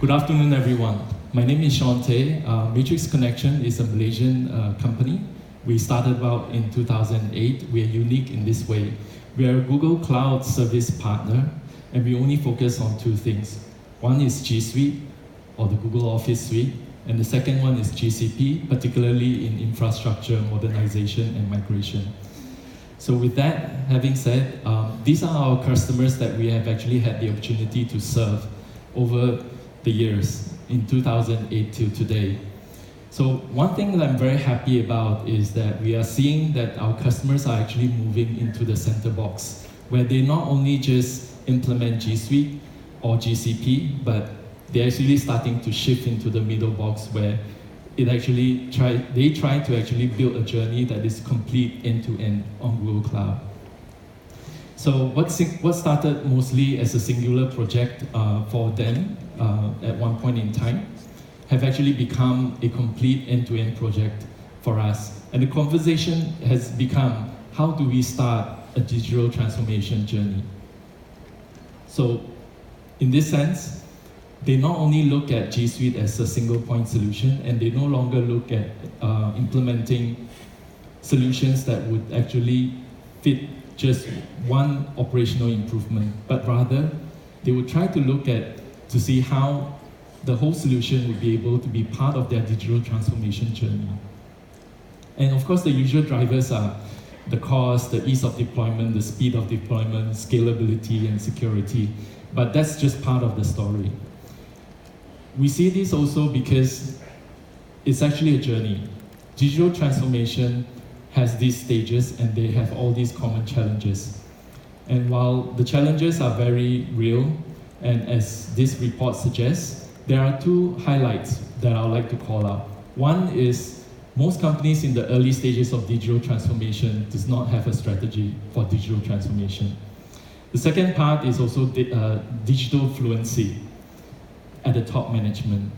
Good afternoon, everyone. My name is Sean Tay. MatrixC Connexion is a Malaysian company. We started about in 2008. We are unique in this way. We are a Google Cloud Service partner, and we only focus on two things. One is G Suite, or the Google Office Suite, and the second one is GCP, particularly in infrastructure modernization and migration. So with that, having said, these are our customers that we have actually had the opportunity to serve over the years, in 2008 till today. So one thing that I'm very happy about is that we are seeing that our customers are actually moving into the center box, where they not only just implement G Suite or GCP, but they're actually starting to shift into the middle box where they try to actually build a journey that is complete end-to-end on Google Cloud. So what started mostly as a singular project for them at one point in time have actually become a complete end-to-end project for us. And the conversation has become, how do we start a digital transformation journey? So in this sense, they not only look at G Suite as a single point solution, and they no longer look at implementing solutions that would actually fit just one operational improvement, but rather they would try to look at to see how the whole solution would be able to be part of their digital transformation journey. And of course, the usual drivers are the cost, the ease of deployment, the speed of deployment, scalability, and security. But that's just part of the story. We see this also because it's actually a journey. Digital transformation has these stages and they have all these common challenges. And while the challenges are very real, and as this report suggests, there are two highlights that I would like to call out. One is most companies in the early stages of digital transformation does not have a strategy for digital transformation. The second part is also digital fluency at the top management.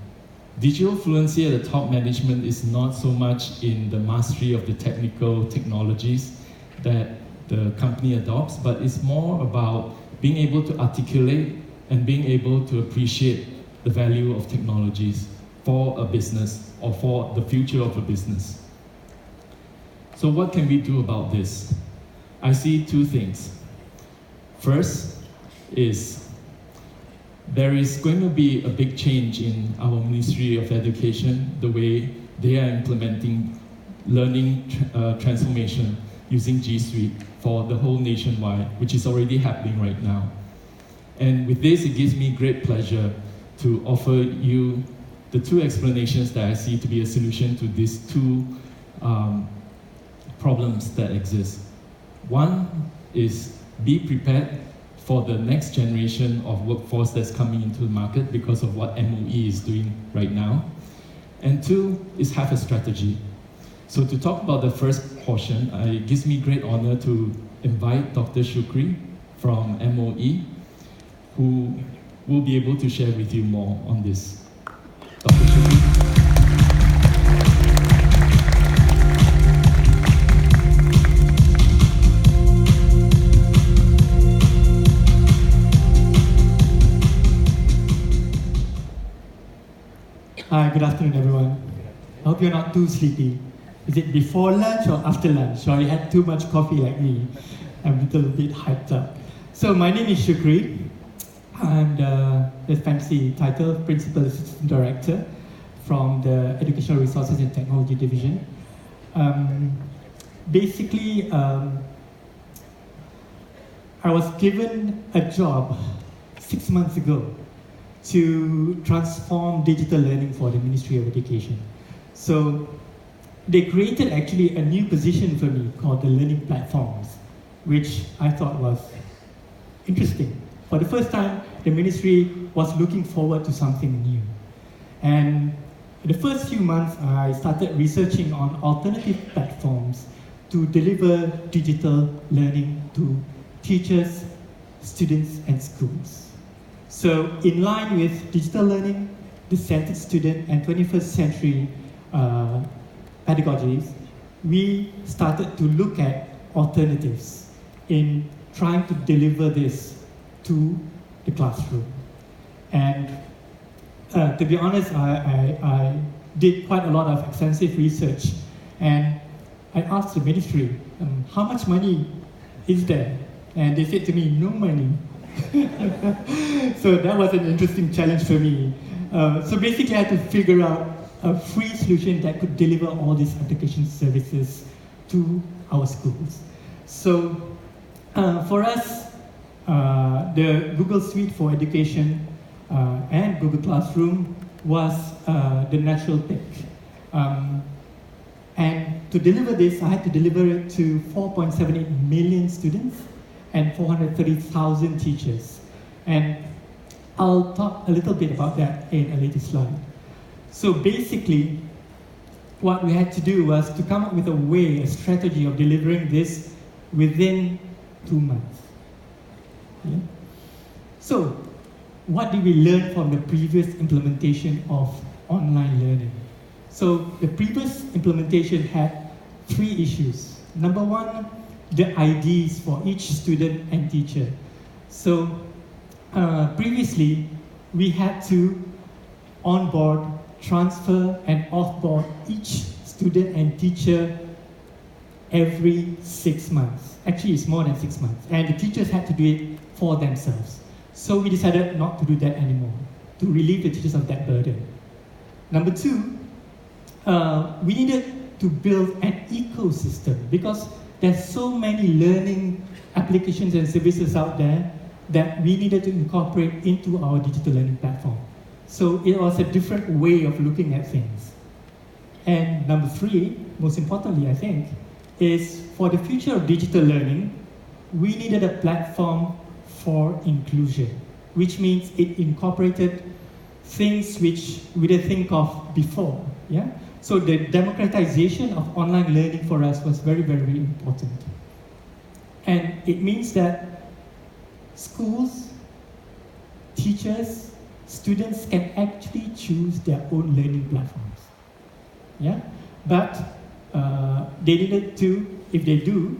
Digital fluency at the top management is not so much in the mastery of the technical technologies that the company adopts, but it's more about being able to articulate and being able to appreciate the value of technologies for a business or for the future of a business. So what can we do about this? I see two things. First is there is going to be a big change in our Ministry of Education, the way they are implementing learning transformation using G Suite for the whole nationwide, which is already happening right now. And with this, it gives me great pleasure to offer you the two explanations that I see to be a solution to these two problems that exist. One is be prepared for the next generation of workforce that's coming into the market because of what MOE is doing right now. And two is have a strategy. So to talk about the first portion, it gives me great honor to invite Dr. Shukry from MOE, who will be able to share with you more on this. Dr. Shukry. Hi, good afternoon, everyone. I hope you're not too sleepy. Is it before lunch or after lunch? Or you had too much coffee like me? I'm a little bit hyped up. So my name is Shukry. I'm the fancy title, Principal Assistant Director from the Educational Resources and Technology Division. Basically, I was given a job 6 months ago to transform digital learning for the Ministry of Education. So they created actually a new position for me called the Learning Platforms, which I thought was interesting. For the first time, the ministry was looking forward to something new. And in the first few months, I started researching on alternative platforms to deliver digital learning to teachers, students, and schools. So in line with digital learning, the centered student, and 21st century pedagogies, we started to look at alternatives in trying to deliver this to the classroom. And to be honest, I did quite a lot of extensive research, and I asked the ministry, how much money is there? And they said to me, no money. So that was an interesting challenge for me. So basically I had to figure out a free solution that could deliver all these application services to our schools. So for us, the Google Suite for Education and Google Classroom was the natural pick. And to deliver this, I had to deliver it to 4.78 million students and 430,000 teachers. And I'll talk a little bit about that in a later slide. So basically, what we had to do was to come up with a strategy of delivering this within 2 months. Yeah? So, what did we learn from the previous implementation of online learning? So, the previous implementation had 3 issues. Number 1, the IDs for each student and teacher. So, previously, we had to onboard, transfer, and offboard each student and teacher every 6 months. Actually, it's more than 6 months. And the teachers had to do it for themselves. So we decided not to do that anymore, to relieve the teachers of that burden. Number 2, we needed to build an ecosystem because there's so many learning applications and services out there that we needed to incorporate into our digital learning platform. So it was a different way of looking at things. And number 3, most importantly, I think, is for the future of digital learning, we needed a platform for inclusion, which means it incorporated things which we didn't think of before. Yeah? So the democratization of online learning for us was very, very important. And it means that schools, teachers, students can actually choose their own learning platforms. Yeah? But they needed to, if they do,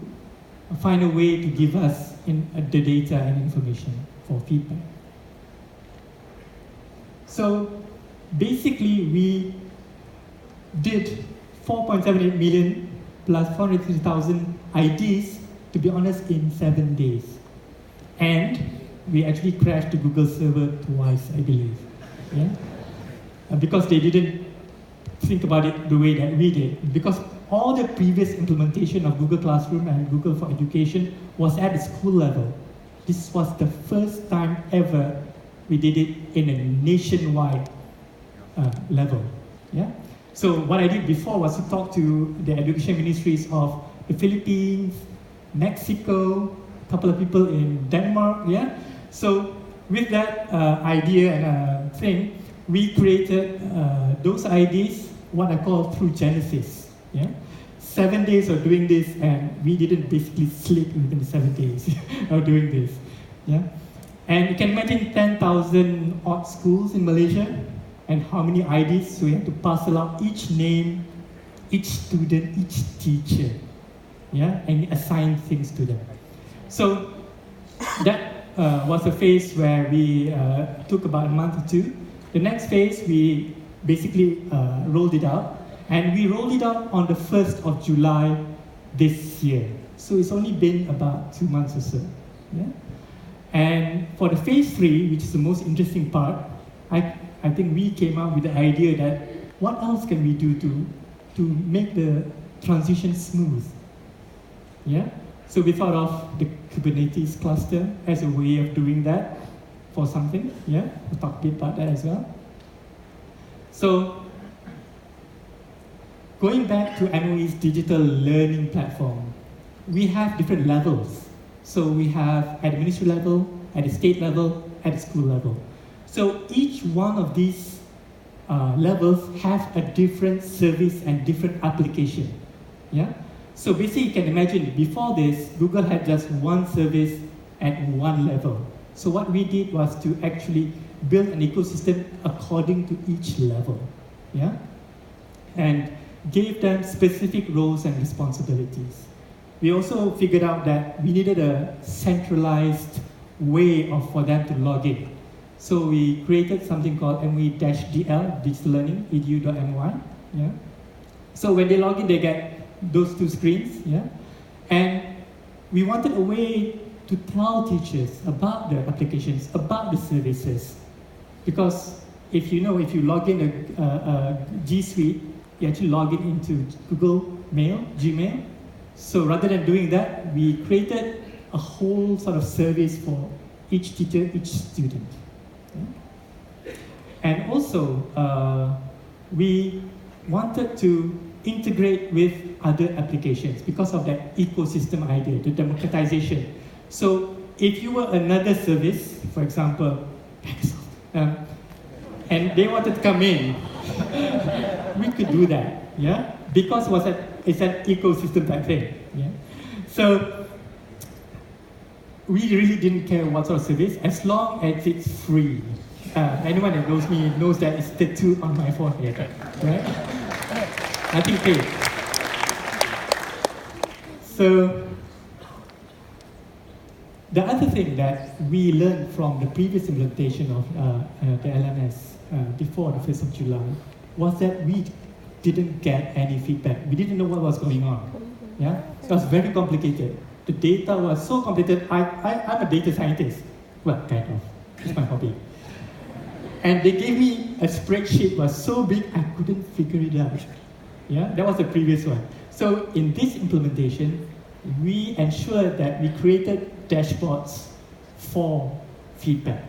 find a way to give us the data and information for feedback. So basically we did 4.78 million plus 430,000 IDs, to be honest, in 7 days. And we actually crashed the Google server twice, I believe. Yeah? Because they didn't think about it the way that we did. Because all the previous implementation of Google Classroom and Google for Education was at the school level. This was the first time ever we did it in a nationwide level. Yeah? So what I did before was to talk to the education ministries of the Philippines, Mexico, a couple of people in Denmark. Yeah? So with that idea and thing, we created those IDs, what I call through Genesis. Yeah? 7 days of doing this, and we didn't basically sleep within the 7 days of doing this. Yeah? And you can imagine 10,000 odd schools in Malaysia, and how many IDs, so we have to parcel out each name, each student, each teacher, yeah, and assign things to them. So that was a phase where we took about a month or 2. The next phase, we basically rolled it out, and we rolled it out on the 1st of July this year. So it's only been about 2 months or so. Yeah? And for the phase 3, which is the most interesting part, I think we came up with the idea that what else can we do to make the transition smooth? Yeah? So we thought of the Kubernetes cluster as a way of doing that for something. Yeah? We'll talk a bit about that as well. So going back to MOE's digital learning platform, we have different levels. So we have at the ministry level, at the state level, at the school level. So each one of these levels have a different service and different application. Yeah? So basically you can imagine before this, Google had just one service at one level. So what we did was to actually build an ecosystem according to each level. Yeah? And gave them specific roles and responsibilities. We also figured out that we needed a centralized way for them to log in. So we created something called ME-DL, Digital Learning, edu.my. Yeah? So when they log in, they get those two screens. Yeah? And we wanted a way to tell teachers about the applications, about the services. Because if you log in a G Suite, you actually log in into Google Mail, Gmail. So rather than doing that, we created a whole sort of service for each teacher, each student. Yeah? And also, we wanted to integrate with other applications because of that ecosystem idea, the democratization. So if you were another service, for example, and they wanted to come in, we could do that, yeah? Because it's an ecosystem type thing, yeah? So we really didn't care what sort of service, as long as it's free. Anyone that knows me knows that it's tattooed on my forehead, right? Nothing paid. So the other thing that we learned from the previous implementation of the LMS before the 1st of July was that we didn't get any feedback. We didn't know what was going on. Yeah? So it was very complicated. The data was so complicated. I'm a data scientist. Well, kind of. It's my hobby. And they gave me a spreadsheet was so big I couldn't figure it out. Yeah, that was the previous one. So in this implementation, we ensured that we created dashboards for feedback.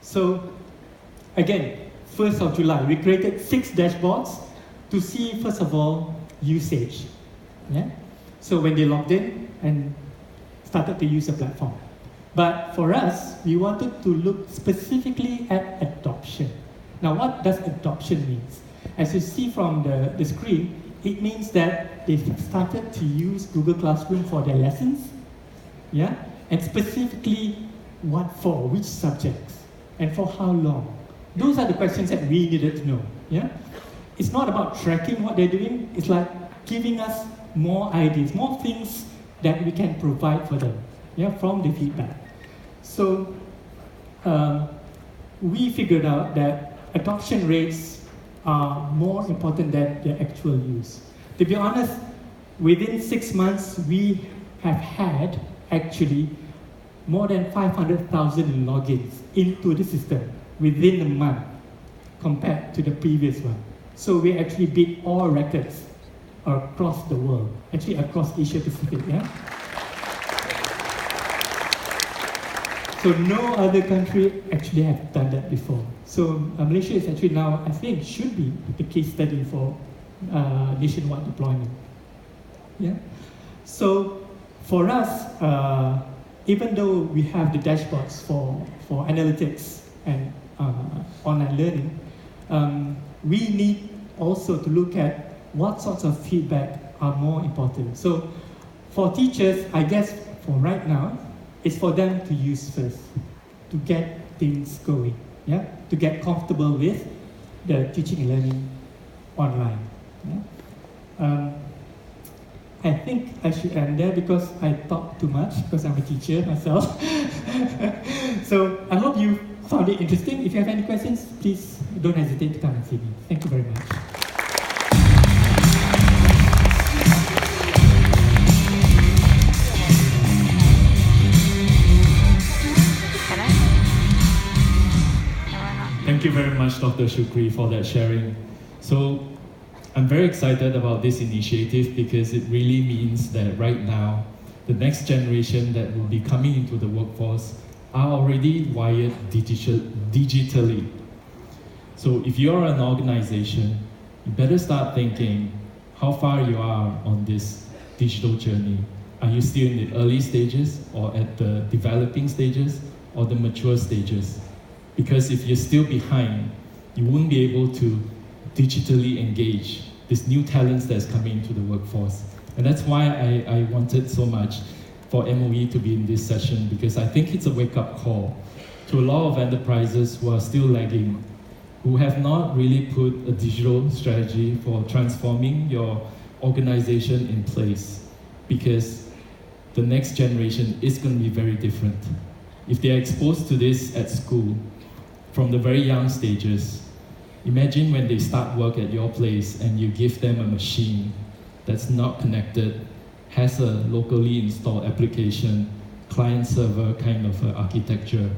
So again, 1st of July, we created 6 dashboards to see, first of all, usage. Yeah? So when they logged in and started to use the platform. But for us, we wanted to look specifically at adoption. Now, what does adoption mean? As you see from the screen, it means that they started to use Google Classroom for their lessons, yeah? And specifically, what for, which subjects, and for how long. Those are the questions that we needed to know, yeah? It's not about tracking what they're doing, it's like giving us more ideas, more things that we can provide for them, yeah, from the feedback. So we figured out that adoption rates are more important than the actual use. To be honest, within 6 months, we have had actually more than 500,000 logins into the system within a month compared to the previous one. So we actually beat all records across the world, actually across Asia Pacific, yeah? So no other country actually have done that before. So Malaysia is actually now, I think, should be the case study for nationwide deployment. Yeah. So for us, even though we have the dashboards for analytics and online learning, we need also to look at what sorts of feedback are more important. So for teachers, I guess for right now, it's for them to use first, to get things going, yeah? To get comfortable with the teaching and learning online. Yeah? I think I should end there because I talk too much because I'm a teacher myself. So I hope you found it interesting. If you have any questions, please don't hesitate to come and see me. Thank you very much. Thank you very much, Dr. Shukry, for that sharing. So I'm very excited about this initiative because it really means that right now, the next generation that will be coming into the workforce are already wired digitally. So if you're an organization, you better start thinking how far you are on this digital journey. Are you still in the early stages or at the developing stages or the mature stages? Because if you're still behind, you won't be able to digitally engage this new talents that's coming into the workforce. And that's why I wanted so much for MOE to be in this session, because I think it's a wake-up call to a lot of enterprises who are still lagging, who have not really put a digital strategy for transforming your organization in place, because the next generation is going to be very different. If they are exposed to this at school, from the very young stages. Imagine when they start work at your place and you give them a machine that's not connected, has a locally installed application, client-server kind of architecture.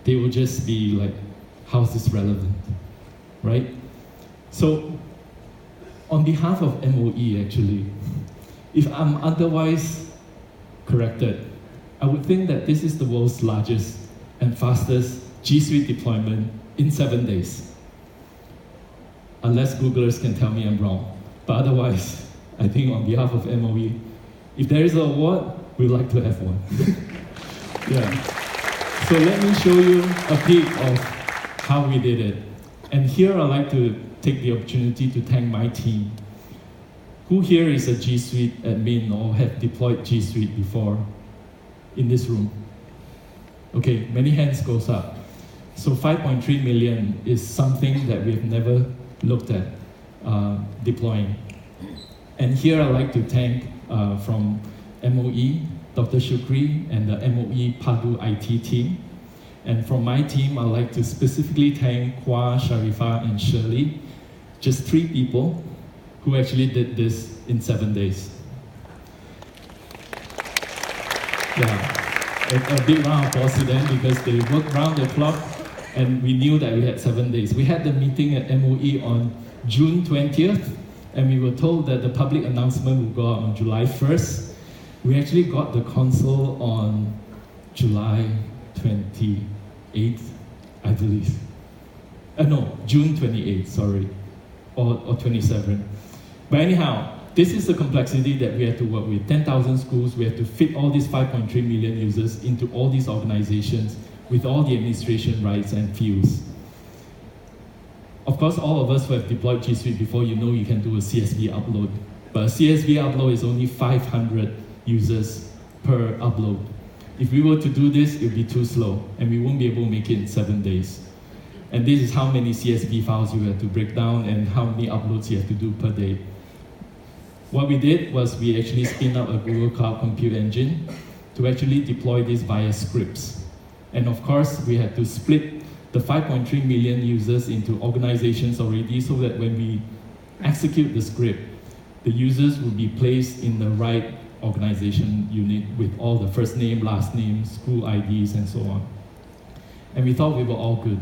They will just be like, how's this relevant, right? So, on behalf of MOE actually, if I'm otherwise corrected, I would think that this is the world's largest and fastest G Suite deployment in 7 days. Unless Googlers can tell me I'm wrong. But otherwise, I think on behalf of MOE, if there is an award, we'd like to have one. Yeah. So let me show you a peek of how we did it. And here I'd like to take the opportunity to thank my team. Who here is a G Suite admin or have deployed G Suite before in this room? Okay, many hands goes up. So 5.3 million is something that we have never looked at deploying. And here I'd like to thank from MOE, Dr. Shukry, and the MOE Padu IT team. And from my team, I'd like to specifically thank Kwa, Sharifa, and Shirley, just 3 people who actually did this in 7 days. Yeah, a big round of applause to them because they worked round the clock and we knew that we had 7 days. We had the meeting at MOE on June 20th and we were told that the public announcement would go out on July 1st. We actually got the console on July 28th, I believe. No, June 28th, sorry, or 27th. But anyhow, this is the complexity that we had to work with. 10,000 schools, we had to fit all these 5.3 million users into all these organizations with all the administration rights and fields. Of course, all of us who have deployed G Suite before, you know you can do a CSV upload. But a CSV upload is only 500 users per upload. If we were to do this, it would be too slow, and we won't be able to make it in 7 days. And this is how many CSV files you have to break down and how many uploads you have to do per day. What we did was we actually spin up a Google Cloud Compute Engine to actually deploy this via scripts. And of course, we had to split the 5.3 million users into organizations already so that when we execute the script, the users will be placed in the right organization unit with all the first name, last name, school IDs, and so on. And we thought we were all good.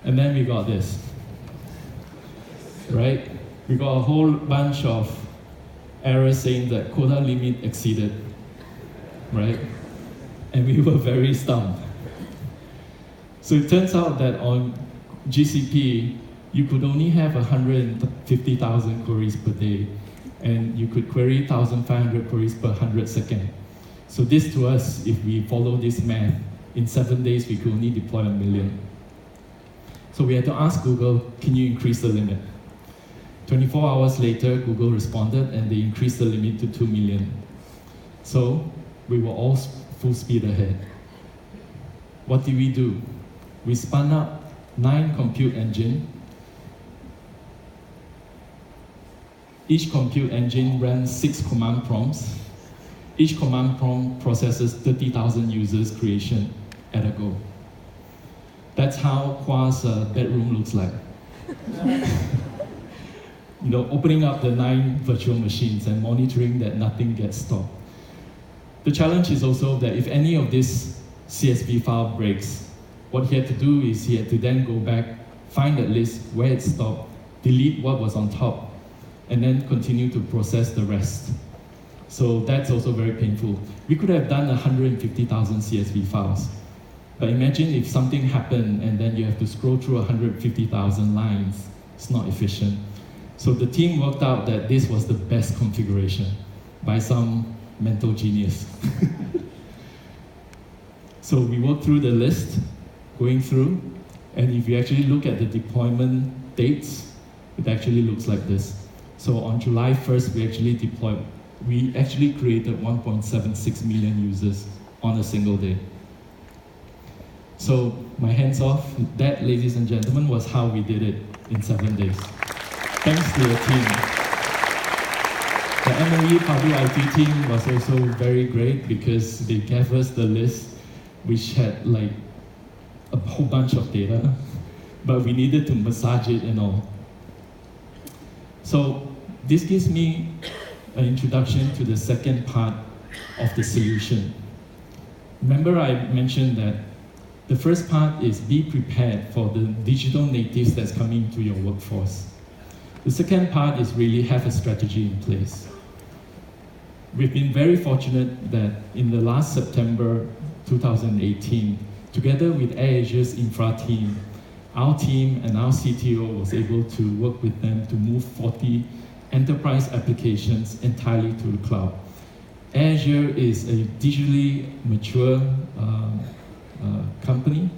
And then we got this, right? We got a whole bunch of errors saying that quota limit exceeded, right? And we were very stumped. So it turns out that on GCP, you could only have 150,000 queries per day, and you could query 1,500 queries per 100 seconds. So this to us, if we follow this math, in 7 days we could only deploy 1 million. So we had to ask Google, can you increase the limit? 24 hours later, Google responded and they increased the limit to 2 million. So we were all full speed ahead. What did we do? We spun up 9 compute engines. Each compute engine ran 6 command prompts. Each command prompt processes 30,000 users creation at a go. That's how Kwa's bedroom looks like. You know, opening up the 9 virtual machines and monitoring that nothing gets stopped. The challenge is also that if any of this CSV file breaks, what he had to do is he had to then go back, find that list where it stopped, delete what was on top, and then continue to process the rest. So that's also very painful. We could have done 150,000 CSV files. But imagine if something happened and then you have to scroll through 150,000 lines. It's not efficient. So the team worked out that this was the best configuration by some mental genius. So we worked through the list, going through, and if you actually look at the deployment dates, it actually looks like this. So on July 1st, we actually created 1.76 million users on a single day. So my hands off, that, ladies and gentlemen, was how we did it in 7 days. Thanks to the team. The MOE Public IT team was also very great because they gave us the list which had like a whole bunch of data, but we needed to massage it and all. So this gives me an introduction to the second part of the solution. Remember I mentioned that the first part is be prepared for the digital natives that's coming to your workforce. The second part is really have a strategy in place. We've been very fortunate that in the last September 2018, together with AirAsia's infra team, our team and our CTO was able to work with them to move 40 enterprise applications entirely to the cloud. AirAsia is a digitally mature company,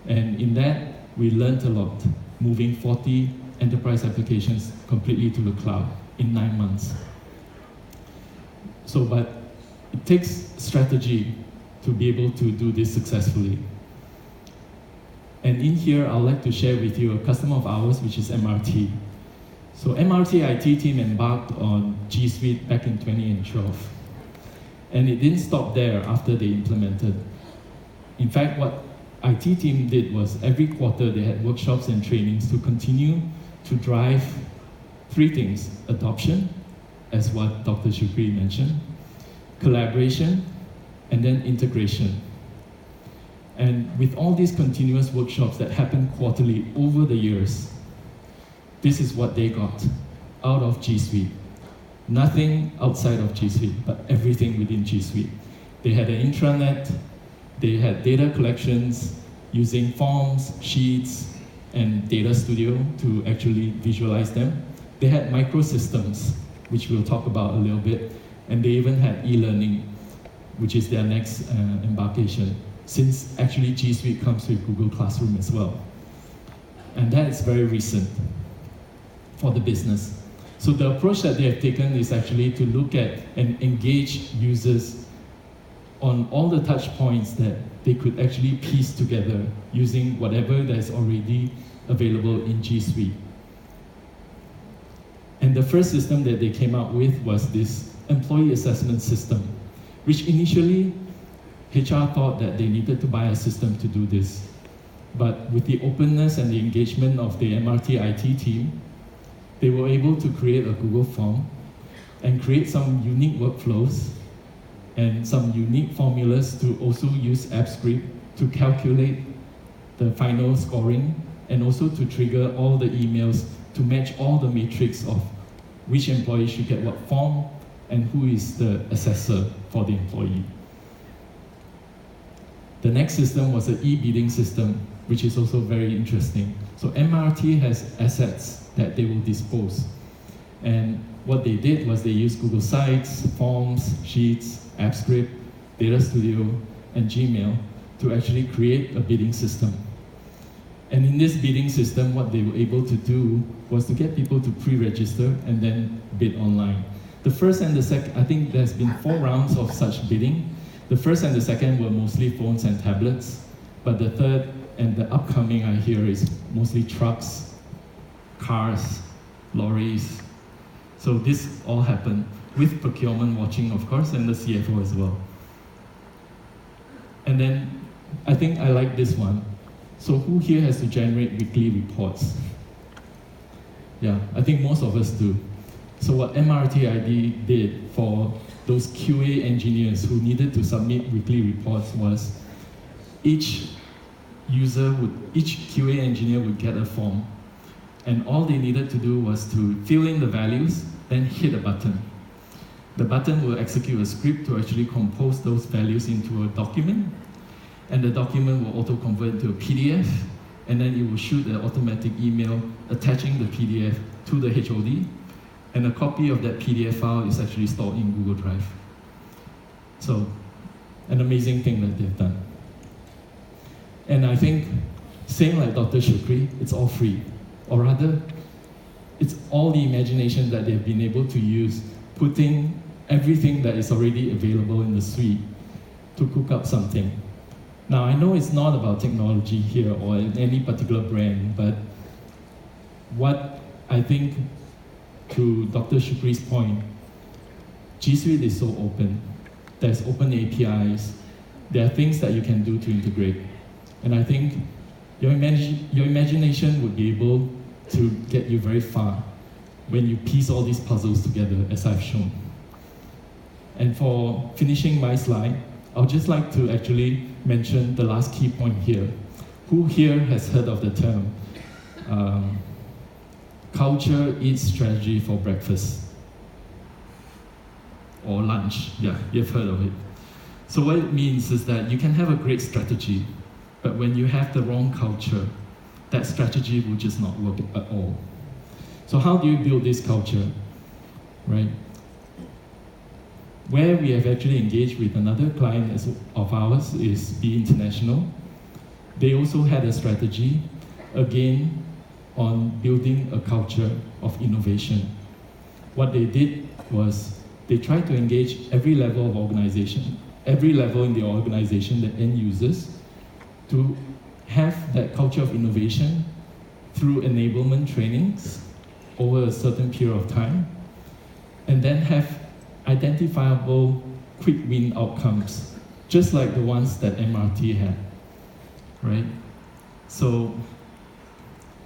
and in that we learned a lot, moving 40 enterprise applications completely to the cloud in 9 months. So, but it takes strategy to be able to do this successfully. And in here, I'd like to share with you a customer of ours, which is MRT. So MRT IT team embarked on G Suite back in 2012. And it didn't stop there after they implemented. In fact, what IT team did was every quarter they had workshops and trainings to continue to drive 3 things: adoption, as what Dr. Shukry mentioned, collaboration, and then integration. And with all these continuous workshops that happen quarterly over the years, this is what they got out of G Suite. Nothing outside of G Suite, but everything within G Suite. They had an intranet, they had data collections using forms, sheets, and Datastudio to actually visualize them. They had microsystems, which we'll talk about a little bit, and they even had e-learning, which is their next embarkation, since actually G Suite comes with Google Classroom as well. And that is very recent for the business. So the approach that they have taken is actually to look at and engage users on all the touch points that they could actually piece together using whatever that's already available in G Suite. And the first system that they came out with was this employee assessment system, which initially HR thought that they needed to buy a system to do this. But with the openness and the engagement of the MRT IT team, they were able to create a Google form and create some unique workflows and some unique formulas to also use AppScript to calculate the final scoring and also to trigger all the emails to match all the metrics of which employee should get what form and who is the assessor for the employee. The next system was an e-bidding system, which is also very interesting. So MRT has assets that they will dispose. And what they did was they used Google Sites, Forms, Sheets, AppScript, Datastudio, and Gmail to actually create a bidding system. And in this bidding system, what they were able to do was to get people to pre-register and then bid online. The first and the second, I think there's been 4 rounds of such bidding. The first and the second were mostly phones and tablets, but the third and the upcoming I hear is mostly trucks, cars, lorries. So this all happened with procurement watching, of course, and the CFO as well. And then I think I like this one. So who here has to generate weekly reports? Yeah, I think most of us do. So what MRT ID did for those QA engineers who needed to submit weekly reports was each QA engineer would get a form, and all they needed to do was to fill in the values, then hit a button. The button will execute a script to actually compose those values into a document, and the document will auto-convert to a PDF, and then it will shoot an automatic email attaching the PDF to the HOD, and a copy of that PDF file is actually stored in Google Drive. So, an amazing thing that they've done. And I think, same like Dr. Shukry, it's all free. Or rather, it's all the imagination that they've been able to use, putting everything that is already available in the suite to cook up something. Now, I know it's not about technology here or any particular brand, but what I think, to Dr. Shukry's point, G Suite is so open. There's open APIs. There are things that you can do to integrate. And I think your imagination would be able to get you very far when you piece all these puzzles together, as I've shown. And for finishing my slide, I would just like to actually mention the last key point here. Who here has heard of the term culture eats strategy for breakfast? Or lunch, yeah, you've heard of it. So what it means is that you can have a great strategy, but when you have the wrong culture, that strategy will just not work at all. So how do you build this culture, right? Where we have actually engaged with another client of ours is Be International. They also had a strategy, again, on building a culture of innovation. What they did was they tried to engage every level of organization, every level in the organization, the end users, to have that culture of innovation through enablement trainings over a certain period of time, and then have identifiable quick win outcomes, just like the ones that MRT had, right? So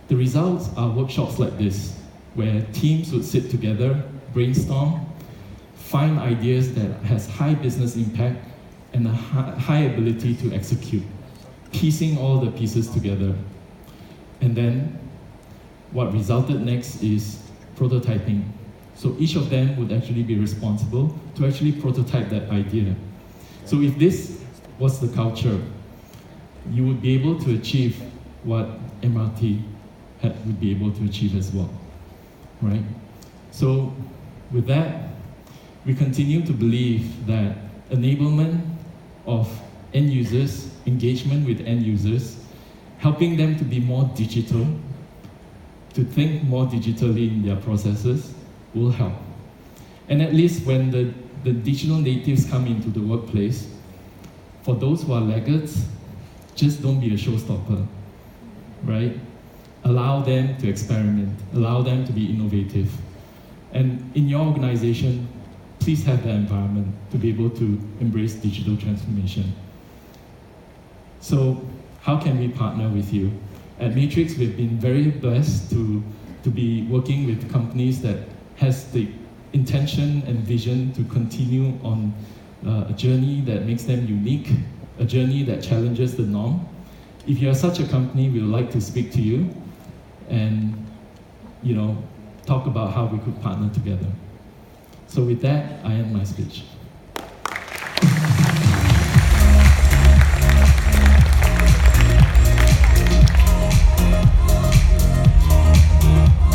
the results are workshops like this, where teams would sit together, brainstorm, find ideas that has high business impact and a high ability to execute, piecing all the pieces together. And then what resulted next is prototyping. So each of them would actually be responsible to actually prototype that idea. So if this was the culture, you would be able to achieve what MRT would be able to achieve as well, right? So with that, we continue to believe that enablement of end users, engagement with end users, helping them to be more digital, to think more digitally in their processes, will help. And at least when the digital natives come into the workplace, for those who are laggards, just don't be a showstopper, right? Allow them to experiment, allow them to be innovative. And in your organization, please have that environment to be able to embrace digital transformation. So how can we partner with you? At Matrix, we've been very blessed to be working with companies that has the intention and vision to continue on a journey that makes them unique, a journey that challenges the norm. If you are such a company, we would like to speak to you and talk about how we could partner together. So with that, I end my speech.